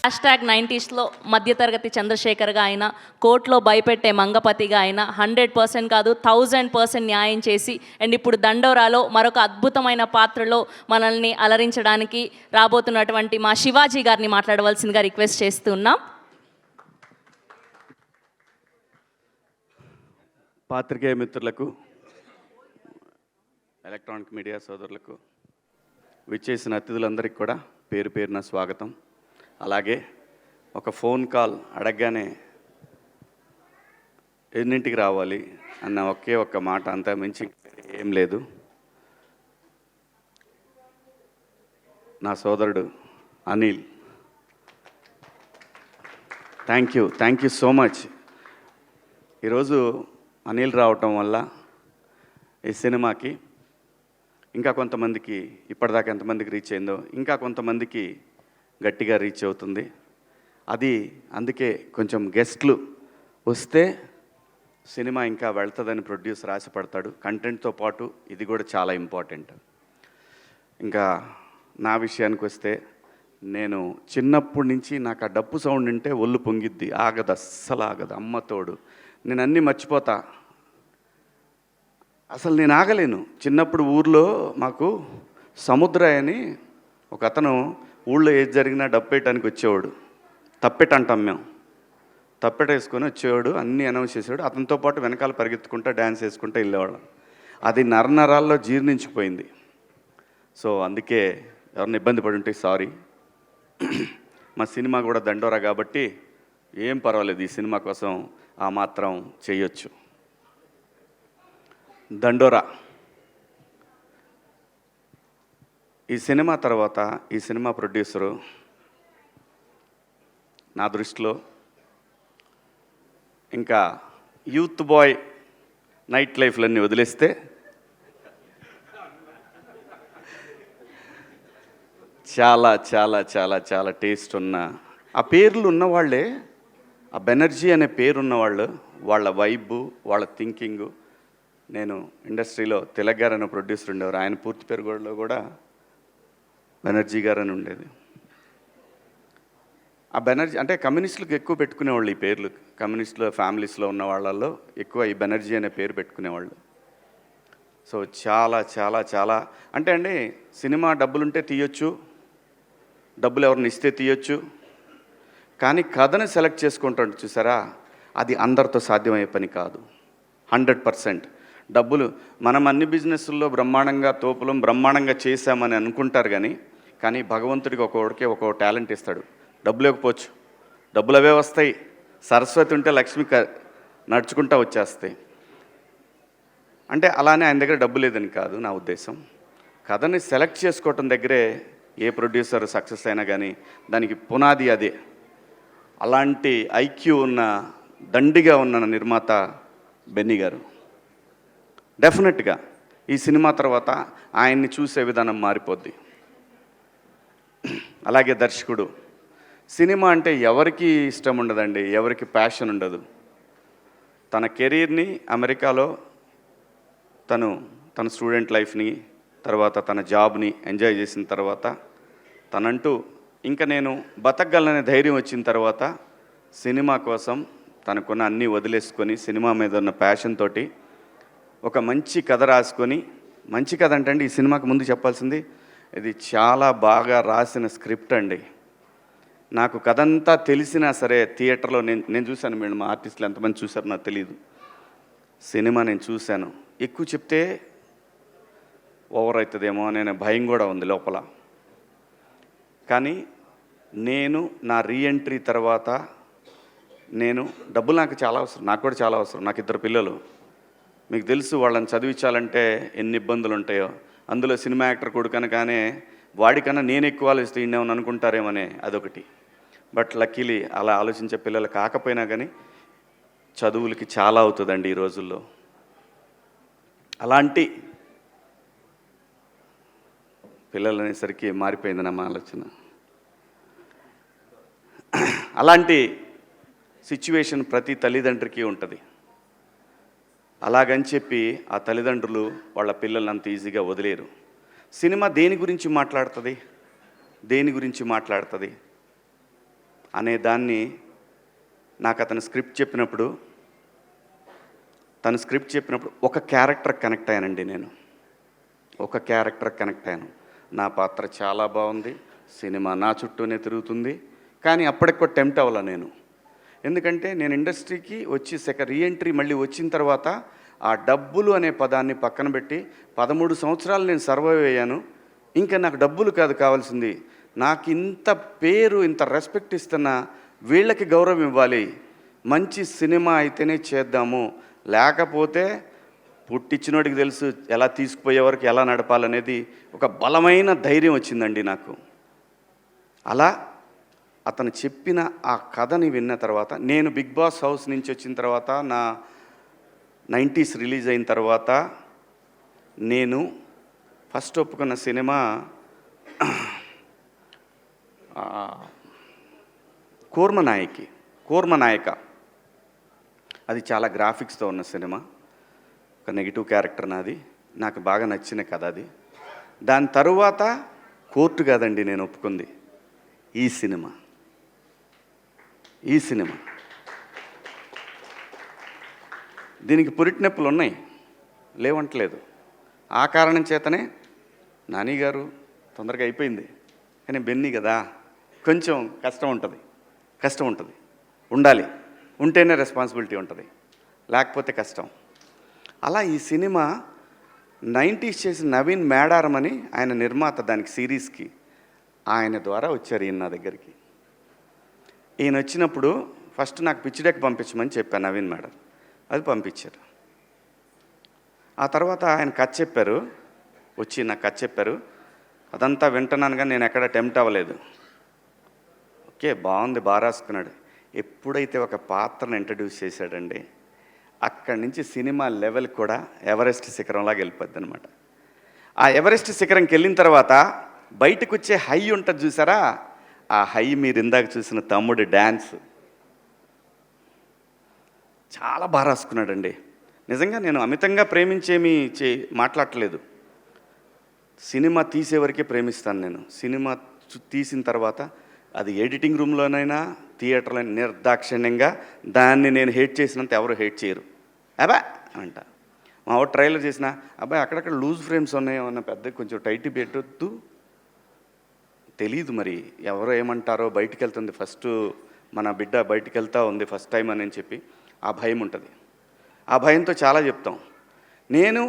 #90స్లో మధ్యతరగతి చంద్రశేఖర్గా అయినా, కోర్టులో భయపెట్టే మంగపతిగా అయినా 100% కాదు 1000% న్యాయం చేసి అండ్ ఇప్పుడు దండోరాలో మరొక అద్భుతమైన పాత్రలో మనల్ని అలరించడానికి రాబోతున్నటువంటి మా శివాజీ గారిని మాట్లాడవలసిందిగా రిక్వెస్ట్ చేస్తున్నాం. పాత్రికేయ మిత్రులకు, ఎలక్ట్రానిక్ మీడియా సోదరులకు, విచ్చేసిన అతిథులందరికీ కూడా పేరు పేరున స్వాగతం. అలాగే ఒక ఫోన్ కాల్ అడగగానే ఎన్నింటికి రావాలి అన్న ఒకే ఒక్క మాట, అంతా మించి ఏం లేదు. నా సోదరుడు Anil, thank you so much. ఈరోజు అనిల్ రావటం వల్ల ఈ సినిమాకి ఇంకా కొంతమందికి, ఇప్పటిదాకా ఎంతమందికి రీచ్ అయిందో ఇంకా కొంతమందికి గట్టిగా రీచ్ అవుతుంది. అది అందుకే కొంచెం గెస్ట్లు వస్తే సినిమా ఇంకా వెళ్తుందని ప్రొడ్యూసర్ ఆశపడతాడు. కంటెంట్తో పాటు ఇది కూడా చాలా ఇంపార్టెంట్. ఇంకా నా విషయానికి వస్తే, నేను చిన్నప్పటి నుంచి నాకు ఆ డప్పు సౌండ్ వింటే ఒళ్ళు పొంగిద్ది, ఆగదు, అస్సలు ఆగదు. అమ్మతోడు నేను అన్నీ మర్చిపోతా, అసలు నేను ఆగలేను. చిన్నప్పుడు ఊర్లో మాకు సముద్రయ్య అని ఒక అతను ఊళ్ళో ఏది జరిగినా డప్పేయటానికి వచ్చేవాడు. తప్పెట అంటాం మేము, తప్పెట వేసుకొని వచ్చేవాడు, అన్నీ అనౌన్స్ చేసేవాడు. అతనితో పాటు వెనకాల పరిగెత్తుకుంటా డ్యాన్స్ వేసుకుంటూ వెళ్ళేవాళ్ళం. అది నరనరాల్లో జీర్ణించిపోయింది. సో అందుకే ఎవరిని ఇబ్బంది పడి ఉంటే సారీ. మా సినిమా కూడా దండోరా కాబట్టి ఏం పర్వాలేదు, ఈ సినిమా కోసం ఆ మాత్రం చేయొచ్చు. దండోరా ఈ సినిమా తర్వాత ఈ సినిమా ప్రొడ్యూసరు నా దృష్టిలో ఇంకా యూత్ బాయ్ నైట్ లైఫ్లన్నీ వదిలేస్తే చాలా చాలా చాలా చాలా టేస్ట్ ఉన్న, ఆ పేర్లు ఉన్నవాళ్ళే, ఆ బెనర్జీ అనే పేరున్నవాళ్ళు, వాళ్ళ వైబు, వాళ్ళ థింకింగు. నేను ఇండస్ట్రీలో తిలక్ గారు అనే ప్రొడ్యూసర్ ఉండేవారు, ఆయన పూర్తి పేరు కూడా బెనర్జీ గారు అని ఉండేది. ఆ బెనర్జీ అంటే కమ్యూనిస్టులకు ఎక్కువ పెట్టుకునేవాళ్ళు ఈ పేర్లు. కమ్యూనిస్టుల ఫ్యామిలీస్లో ఉన్న వాళ్ళల్లో ఎక్కువ ఈ బెనర్జీ అనే పేరు పెట్టుకునేవాళ్ళు. సో చాలా చాలా చాలా అంటే అండి, సినిమా డబ్బులుంటే తీయొచ్చు, డబ్బులు ఎవరిని ఇస్తే తీయొచ్చు, కానీ కథను సెలెక్ట్ చేసుకుంటాడు చూసారా, అది అందరితో సాధ్యమయ్యే పని కాదు. 100% డబ్బులు మనం అన్ని బిజినెస్ల్లో బ్రహ్మాండంగా తోపులం బ్రహ్మాండంగా చేశామని అనుకుంటారు, కానీ భగవంతుడికి ఒక్కొక్కడికి ఒక్కొక్క టాలెంట్ ఇస్తాడు. డబ్బులు ఇవ్వకపోవచ్చు, డబ్బులు అవే వస్తాయి. సరస్వతి ఉంటే లక్ష్మి నడుచుకుంటా వచ్చేస్తాయి. అంటే అలానే ఆయన దగ్గర డబ్బు లేదని కాదు నా ఉద్దేశం. కథని సెలెక్ట్ చేసుకోవటం దగ్గరే ఏ ప్రొడ్యూసర్ సక్సెస్ అయినా కానీ దానికి పునాది అదే. అలాంటి ఐక్యూ ఉన్న, దండిగా ఉన్న నిర్మాత బెన్నీ గారు. డెఫినెట్గా ఈ సినిమా తర్వాత ఆయన్ని చూసే విధానం మారిపోద్ది. అలాగే దర్శకుడు, సినిమా అంటే ఎవరికి ఇష్టం ఉండదండి, ఎవరికి ప్యాషన్ ఉండదు. తన కెరీర్ని అమెరికాలో తన స్టూడెంట్ లైఫ్ని, తర్వాత తన జాబ్ని ఎంజాయ్ చేసిన తర్వాత తనంటూ ఇంకా నేను బతకగలననే ధైర్యం వచ్చిన తర్వాత సినిమా కోసం తనకున్న అన్నీ వదిలేసుకొని సినిమా మీద ఉన్న ప్యాషన్ తోటి ఒక మంచి కథ రాసుకొని, మంచి కథ అంటే అండి, ఈ సినిమాకి ముందు చెప్పాల్సింది, ఇది చాలా బాగా రాసిన స్క్రిప్ట్ అండి. నాకు కథ అంతా తెలిసినా సరే థియేటర్లో నేను చూశాను. మీరు మా ఆర్టిస్టులు ఎంతమంది చూశారో నాకు తెలియదు. సినిమా నేను చూశాను. ఎక్కువ చెప్తే ఓవర్ అవుతుందేమో అనే భయం కూడా ఉంది లోపల. కానీ నేను నా రీఎంట్రీ తర్వాత డబ్బులు నాకు చాలా అవసరం, నాకు కూడా చాలా అవసరం. నాకు 2 పిల్లలు, మీకు తెలుసు, వాళ్ళని చదివించాలంటే ఎన్ని ఇబ్బందులు ఉంటాయో. అందులో సినిమా యాక్టర్ కొడుకనగానే వాడికన్నా నేను ఎక్కువ ఆలోచిస్తే ఇండేమని అనుకుంటారేమనే అదొకటి. బట్ లక్కీలీ అలా ఆలోచించే పిల్లలు కాకపోయినా కానీ చదువులకి చాలా అవుతుందండి ఈ రోజుల్లో. అలాంటి పిల్లలు అనేసరికి మారిపోయింది నా ఆలోచన. అలాంటి సిచ్యువేషన్ ప్రతి తల్లిదండ్రికి ఉంటుంది. అలాగని చెప్పి ఆ తల్లిదండ్రులు వాళ్ళ పిల్లల్ని అంత ఈజీగా వదిలేరు. సినిమా దేని గురించి మాట్లాడుతుంది? అనే దాన్ని నాకు అతను తను స్క్రిప్ట్ చెప్పినప్పుడు ఒక క్యారెక్టర్ కనెక్ట్ అయ్యానండి. నేను ఒక క్యారెక్టర్ కనెక్ట్ అయ్యాను. నా పాత్ర చాలా బాగుంది, సినిమా నా చుట్టూనే తిరుగుతుంది. కానీ అప్పటికో టెంప్ట్ అవ్వాల నేను. ఎందుకంటే నేను ఇండస్ట్రీకి వచ్చి రీఎంట్రీ మళ్ళీ వచ్చిన తర్వాత ఆ డబ్బులు అనే పదాన్ని పక్కన పెట్టి 13 సంవత్సరాలు నేను సర్వైవ్ అయ్యాను. ఇంకా నాకు డబ్బులు కాదు కావాల్సింది, నాకు ఇంత పేరు ఇంత రెస్పెక్ట్ ఇస్తున్నా వీళ్ళకి గౌరవం ఇవ్వాలి, మంచి సినిమా అయితేనే చేద్దాము, లేకపోతే పుట్టించినోడికి తెలుసు ఎలా తీసుకుపోయే వరకు ఎలా నడపాలనేది ఒక బలమైన ధైర్యం వచ్చిందండి నాకు. అలా అతను చెప్పిన ఆ కథని విన్న తర్వాత నేను బిగ్ బాస్ హౌస్ నుంచి వచ్చిన తర్వాత నా 90s రిలీజ్ అయిన తర్వాత నేను ఫస్ట్ ఒప్పుకున్న సినిమా కూర్మనాయక. అది చాలా గ్రాఫిక్స్తో ఉన్న సినిమా. ఒక నెగిటివ్ క్యారెక్టర్ నాది, నాకు బాగా నచ్చిన కథ అది. దాని తరువాత కోర్టు కాదండి నేను ఒప్పుకుంది, ఈ సినిమా. దీనికి పురిటి నొప్పులు ఉన్నాయి, లేవంటలేదు. ఆ కారణం చేతనే నాని గారు తొందరగా అయిపోయింది, కానీ బెన్నీ కదా కొంచెం కష్టం ఉంటుంది. ఉండాలి, ఉంటేనే రెస్పాన్సిబిలిటీ ఉంటుంది, లేకపోతే కష్టం. అలా ఈ సినిమా 90s చేసిన నవీన్ మేడారం అని ఆయన నిర్మాత, దానికి సిరీస్కి ఆయన ద్వారా వచ్చారు ఈయన నా దగ్గరికి. ఈయన వచ్చినప్పుడు ఫస్ట్ నాకు పిచ్ డెక్ పంపించమని చెప్పాను నవీన్ మేడం, అది పంపించారు. ఆ తర్వాత ఆయన కథ చెప్పారు, వచ్చి నాకు కథ చెప్పారు. అదంతా వింటున్నాను కానీ నేను ఎక్కడ టెంప్ట్ అవ్వలేదు. ఓకే బాగుంది, బాగా రాసుకున్నాడు. ఎప్పుడైతే ఒక పాత్రను ఇంట్రడ్యూస్ చేశాడండి, అక్కడి నుంచి సినిమా లెవెల్ కూడా ఎవరెస్ట్ శిఖరంలాగా వెళ్ళిపోద్ది అనమాట. ఆ ఎవరెస్ట్ శిఖరంకి వెళ్ళిన తర్వాత బయటకు వచ్చే హై ఉంటుంది చూసారా, ఆ హై మీరు ఇందాక చూసిన తమ్ముడు డ్యాన్స్ చాలా బాగా రాసుకున్నాడండి. నిజంగా నేను అమితంగా ప్రేమించేమీ మాట్లాడలేదు. సినిమా తీసేవరకే ప్రేమిస్తాను నేను. సినిమా తీసిన తర్వాత అది ఎడిటింగ్ రూమ్లోనైనా థియేటర్లో నిర్దాక్షిణ్యంగా దాన్ని నేను హేట్ చేసినంత ఎవరు హేట్ చేయరు. అబ్బా అంట మా వాడు ట్రైలర్ చేసిన అబ్బాయి అక్కడక్కడ లూజ్ ఫ్రేమ్స్ ఉన్నాయో అన్న పెద్ద కొంచెం టైట్ పెట్టొద్దు, తెలీదు మరి ఎవరో ఏమంటారో, బయటికి వెళ్తుంది ఫస్ట్ మన బిడ్డ బయటికి వెళ్తూ ఉంది ఫస్ట్ టైం అని చెప్పి ఆ భయం ఉంటుంది. ఆ భయంతో చాలా చెప్తాం. నేను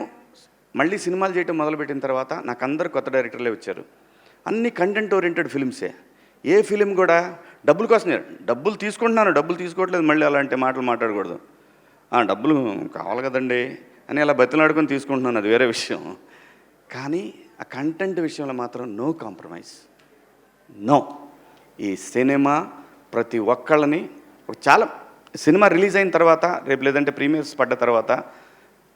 మళ్ళీ సినిమాలు చేయటం మొదలుపెట్టిన తర్వాత నాకు అందరు కొత్త డైరెక్టర్లే వచ్చారు. అన్ని కంటెంట్ ఓరియంటెడ్ ఫిల్మ్సే. ఏ ఫిలిం కూడా డబ్బుల కోసమే, డబ్బులు తీసుకుంటున్నాను, డబ్బులు తీసుకోవట్లేదు, మళ్ళీ అలాంటి మాటలు మాట్లాడకూడదు. డబ్బులు కావాలి కదండి అని అలా బతిలాడుకొని తీసుకుంటున్నాను, అది వేరే విషయం. కానీ ఆ కంటెంట్ విషయంలో మాత్రం నో కాంప్రమైజ్, నో. ఈ సినిమా ప్రతి ఒక్కళ్ళని చాలా సినిమా రిలీజ్ అయిన తర్వాత రేపు లేదంటే ప్రీమియర్స్ పడ్డ తర్వాత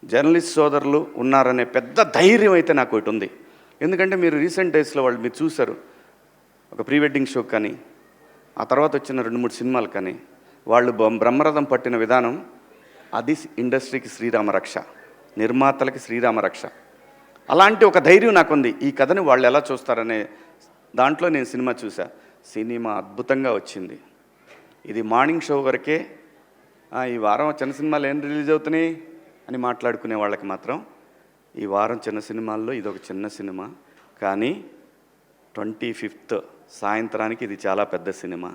జర్నలిస్ట్ సోదరులు ఉన్నారనే పెద్ద ధైర్యం అయితే నాకు ఒకటి ఉంది. ఎందుకంటే మీరు రీసెంట్ డేస్లో వాళ్ళు మీరు చూశారు, ఒక ప్రీ వెడ్డింగ్ షో కానీ ఆ తర్వాత వచ్చిన 2-3 సినిమాలు కానీ వాళ్ళు బ్రహ్మరథం పట్టిన విధానం, అది ఇండస్ట్రీకి శ్రీరామరక్ష, నిర్మాతలకి శ్రీరామరక్ష. అలాంటి ఒక ధైర్యం నాకుంది. ఈ కథని వాళ్ళు ఎలా చూస్తారనే దాంట్లో నేను సినిమా చూసా. సినిమా అద్భుతంగా వచ్చింది. ఇది మార్నింగ్ షో వరకే ఈ వారం చిన్న సినిమాలు ఏం రిలీజ్ అవుతున్నాయి అని మాట్లాడుకునే వాళ్ళకి మాత్రం ఈ వారం చిన్న సినిమాల్లో ఇదొక చిన్న సినిమా. కానీ 25th సాయంత్రానికి ఇది చాలా పెద్ద సినిమా.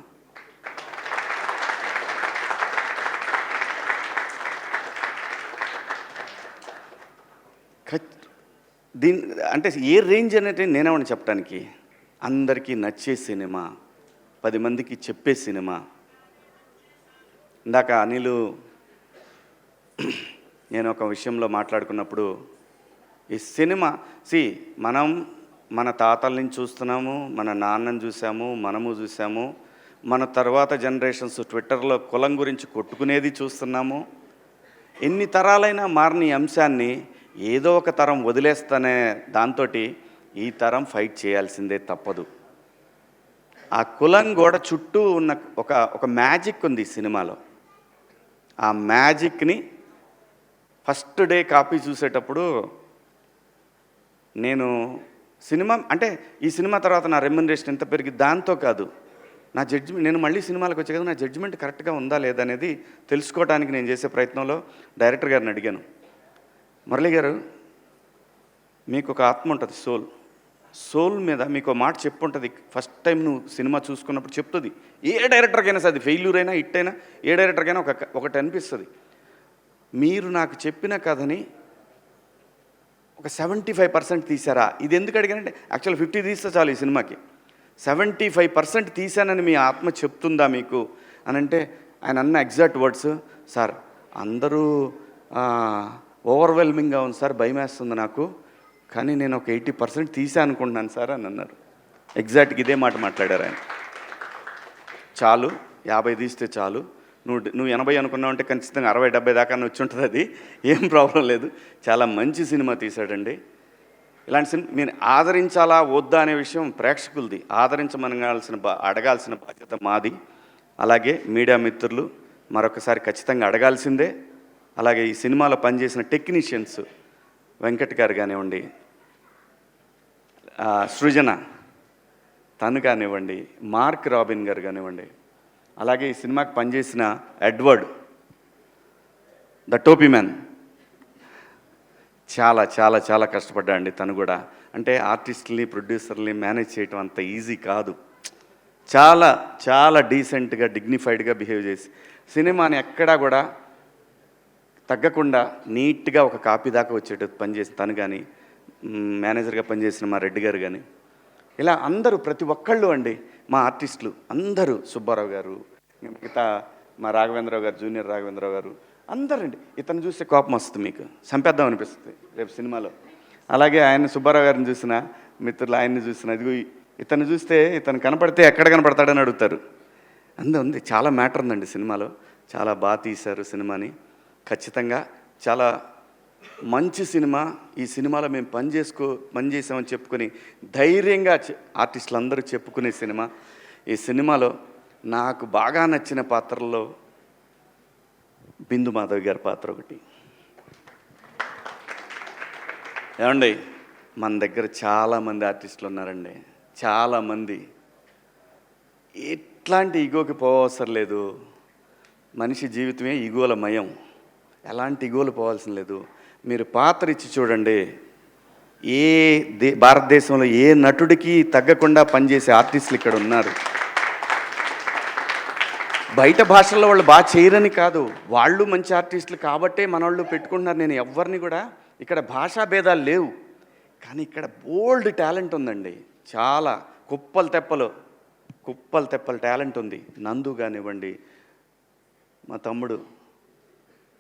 అంటే ఏ రేంజ్ అనేది నేనేమని చెప్పడానికి, అందరికీ నచ్చే సినిమా, 10 మందికి చెప్పే సినిమా. ఇందాక అనిలు నేను ఒక విషయంలో మాట్లాడుకున్నప్పుడు ఈ సినిమా మనం మన తాతల నుంచి చూస్తున్నాము, మన నాన్నని చూసాము, మనము చూసాము, మన తర్వాత జనరేషన్స్ ట్విట్టర్లో కులం గురించి కొట్టుకునేది చూస్తున్నాము. ఎన్ని తరాలైనా మారిన ఈ అంశాన్ని ఏదో ఒక తరం వదిలేస్తనే దాంతో ఈ తరం ఫైట్ చేయాల్సిందే తప్పదు. ఆ కులం గోడ చుట్టూ ఉన్న ఒక మ్యాజిక్ ఉంది ఈ సినిమాలో. ఆ మ్యాజిక్ని ఫస్ట్ డే కాపీ చూసేటప్పుడు నేను సినిమా అంటే ఈ సినిమా తర్వాత నా రెమ్యునరేషన్ ఎంత పెరిగి దాంతో కాదు, నా జడ్జిమెంట్, నేను మళ్ళీ సినిమాలకు వచ్చే కదా, నా జడ్జిమెంట్ కరెక్ట్గా ఉందా లేదా అనేది తెలుసుకోవడానికి నేను చేసే ప్రయత్నంలో డైరెక్టర్ గారిని అడిగాను, మురళి గారు మీకు ఒక ఆత్మ ఉంటుంది, సోల్ మీద మీకు మాట చెప్పుంటుంది. ఫస్ట్ టైం నువ్వు సినిమా చూసుకున్నప్పుడు చెప్తుంది. ఏ డైరెక్టర్కైనా సరే, అది ఫెయిల్యూర్ అయినా హిట్ అయినా ఏ డైరెక్టర్కైనా ఒకటి అనిపిస్తుంది. మీరు నాకు చెప్పిన కథని ఒక 75% తీసారా? ఇది ఎందుకు అడిగానంటే యాక్చువల్ 50 తీస్తే చాలు ఈ సినిమాకి. 75% తీశానని మీ ఆత్మ చెప్తుందా మీకు అని అంటే ఆయన అన్న ఎగ్జాక్ట్ వర్డ్స్, సార్ అందరూ ఓవర్వెల్మింగ్గా ఉంది సార్, భయం వేస్తుంది నాకు, కానీ నేను ఒక 80% తీసా అనుకుంటున్నాను సార్ అని అన్నారు. ఎగ్జాక్ట్గా ఇదే మాట మాట్లాడారు ఆయన. చాలు 50 తీస్తే చాలు, నువ్వు 80 అనుకున్నావు అంటే ఖచ్చితంగా 60-70 దాకా వచ్చి ఉంటుంది, అది ఏం ప్రాబ్లం లేదు. చాలా మంచి సినిమా తీశాడండి. ఇలాంటి సినిమా మీరు ఆదరించాలా వద్దా అనే విషయం ప్రేక్షకులది. అడగాల్సిన బాధ్యత మాది. అలాగే మీడియా మిత్రులు మరొకసారి ఖచ్చితంగా అడగాల్సిందే. అలాగే ఈ సినిమాలో పనిచేసిన టెక్నీషియన్స్ వెంకట్ గారు కానివ్వండి, సృజన తను కానివ్వండి, మార్క్ రాబిన్ గారు కానివ్వండి, అలాగే ఈ సినిమాకి పనిచేసిన ఎడ్వర్డ్ ద టోపీ మ్యాన్ చాలా చాలా చాలా కష్టపడ్డాడండి తను కూడా. అంటే ఆర్టిస్టుల్ని ప్రొడ్యూసర్ని మేనేజ్ చేయటం అంత ఈజీ కాదు. చాలా చాలా డీసెంట్గా డిగ్నిఫైడ్గా బిహేవ్ చేసి సినిమాని ఎక్కడా కూడా తగ్గకుండా నీట్గా ఒక కాపీ దాకా వచ్చేటట్టు పనిచేసి తను కానీ, మేనేజర్గా పనిచేసిన మా రెడ్డి గారు కానీ, ఇలా అందరూ ప్రతి ఒక్కళ్ళు అండి మా ఆర్టిస్టులు అందరూ, సుబ్బారావు గారు, మిగతా మా రాఘవేంద్రరావు గారు, జూనియర్ రాఘవేంద్రరావు గారు, అందరండి. ఇతను చూస్తే కోపం వస్తుంది, మీకు చంపేద్దాం అనిపిస్తుంది రేపు సినిమాలో. అలాగే ఆయన సుబ్బారావు గారిని చూసిన మిత్రులు, ఆయన్ని చూసిన, ఇదిగో ఇతను చూస్తే ఇతను కనపడితే ఎక్కడ కనపడతాడని అడుగుతారు. ఉంది చాలా మ్యాటర్ ఉందండి సినిమాలో. చాలా బాగా తీశారు సినిమాని. ఖచ్చితంగా చాలా మంచి సినిమా. ఈ సినిమాలో మేము పనిచేసామని చెప్పుకొని ధైర్యంగా ఆర్టిస్టులు అందరూ చెప్పుకునే సినిమా. ఈ సినిమాలో నాకు బాగా నచ్చిన పాత్రల్లో బిందు మాధవ్ గారి పాత్ర ఒకటి. ఏమండి, మన దగ్గర చాలామంది ఆర్టిస్టులు ఉన్నారండి, చాలామంది. ఎట్లాంటి ఈగోకి పోవసరం లేదు. మనిషి జీవితమే ఈగోల మయం. ఎలాంటి ఈగోలు పోవాల్సిన లేదు. మీరు పాత్ర ఇచ్చి చూడండి, భారతదేశంలో ఏ నటుడికి తగ్గకుండా పనిచేసే ఆర్టిస్టులు ఇక్కడ ఉన్నారు. బయట భాషల్లో వాళ్ళు బాగా చేయరని కాదు, వాళ్ళు మంచి ఆర్టిస్టులు కాబట్టే మన వాళ్ళు పెట్టుకుంటున్నారు. నేను ఎవరిని కూడా, ఇక్కడ భాషా భేదాలు లేవు, కానీ ఇక్కడ బోల్డ్ టాలెంట్ ఉందండి. చాలా కుప్పలు తెప్పలు టాలెంట్ ఉంది. నందు కానివ్వండి, మా తమ్ముడు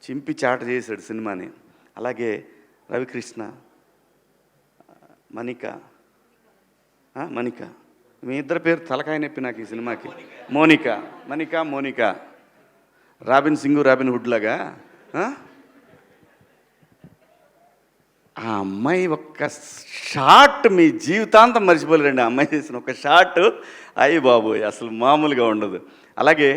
చింపి చాట చేశాడు సినిమాని. అలాగే రవికృష్ణ, మణిక, మీ ఇద్దరు పేరు తలకాయ నొప్పి నాకు ఈ సినిమాకి. Monica, Robin Singh, Robin Hood లాగా. ఆ అమ్మాయి ఒక్క షాట్ మీ జీవితాంతం మర్చిపోలేరండి. ఆ అమ్మాయి చేసిన ఒక షాట్ అయ్యి బాబోయ్ అసలు మామూలుగా ఉండదు. అలాగే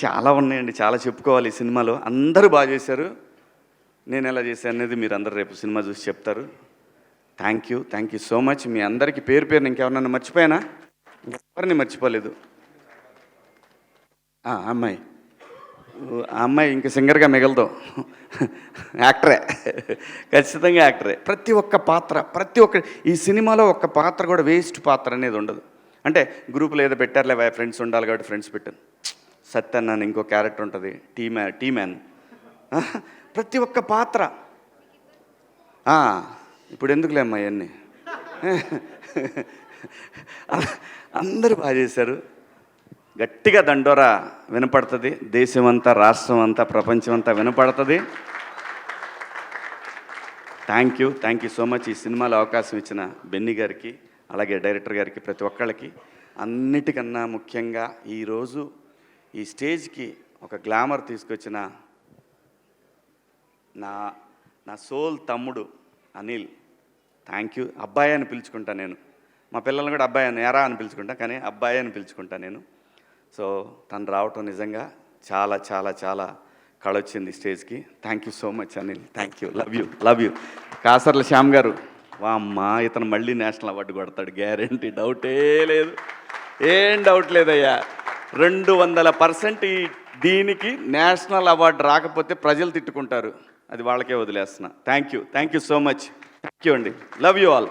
చాలా ఉన్నాయండి, చాలా చెప్పుకోవాలి ఈ సినిమాలో. అందరూ బాగా చేశారు. నేను ఎలా చేశాను అనేది మీరు అందరు రేపు సినిమా చూసి చెప్తారు. Thank you so much. మీ అందరికీ పేరు పేరుని ఇంకెవరన్నా మర్చిపోయానా? ఎవరిని మర్చిపోలేదు. ఆ అమ్మాయి ఇంక సింగర్గా మిగలదు, యాక్టరే, ఖచ్చితంగా యాక్టరే. ప్రతి ఒక్క ఈ సినిమాలో ఒక్క పాత్ర కూడా వేస్ట్ పాత్ర అనేది ఉండదు. అంటే గ్రూపులో ఏదో పెట్టారులే ఫ్రెండ్స్ ఉండాలి కాబట్టి ఫ్రెండ్స్ పెట్టాను. సత్యన్ అని ఇంకో క్యారెక్టర్ ఉంటుంది, టీ మ్యాన్. ప్రతి ఒక్క పాత్ర. ఇప్పుడు ఎందుకులే అమ్మా ఇవన్నీ. అందరూ బాగా చేశారు. గట్టిగా దండోరా వినపడుతుంది. దేశమంతా, రాష్ట్రం అంతా, ప్రపంచం అంతా వినపడుతుంది. Thank you so much. ఈ సినిమాలో అవకాశం ఇచ్చిన బెన్నీ గారికి, అలాగే డైరెక్టర్ గారికి, ప్రతి ఒక్కళ్ళకి. అన్నిటికన్నా ముఖ్యంగా ఈరోజు ఈ స్టేజ్కి ఒక గ్లామర్ తీసుకొచ్చిన నా సోల్ తమ్ముడు అనిల్, థ్యాంక్ యూ. అబ్బాయి అని పిలుచుకుంటా నేను. మా పిల్లల్ని కూడా అబ్బాయి అని, ఎరా అని పిలుచుకుంటా, కానీ అబ్బాయి అని పిలుచుకుంటా నేను. సో తను రావటం నిజంగా చాలా చాలా చాలా కళొచ్చింది స్టేజ్కి. Thank you so much Anil. Thank you. Love you. Kasarla Shyam గారు, వామ్మా ఇతను మళ్ళీ నేషనల్ అవార్డు కొడతాడు, గ్యారంటీ, డౌటే లేదు. ఏం డౌట్ లేదయ్యా. 200% దీనికి నేషనల్ అవార్డు రాకపోతే ప్రజలు తిట్టుకుంటారు. అది వాళ్ళకే వదిలేస్తున్నా. Thank you so much. Thank you అండి. Love you all.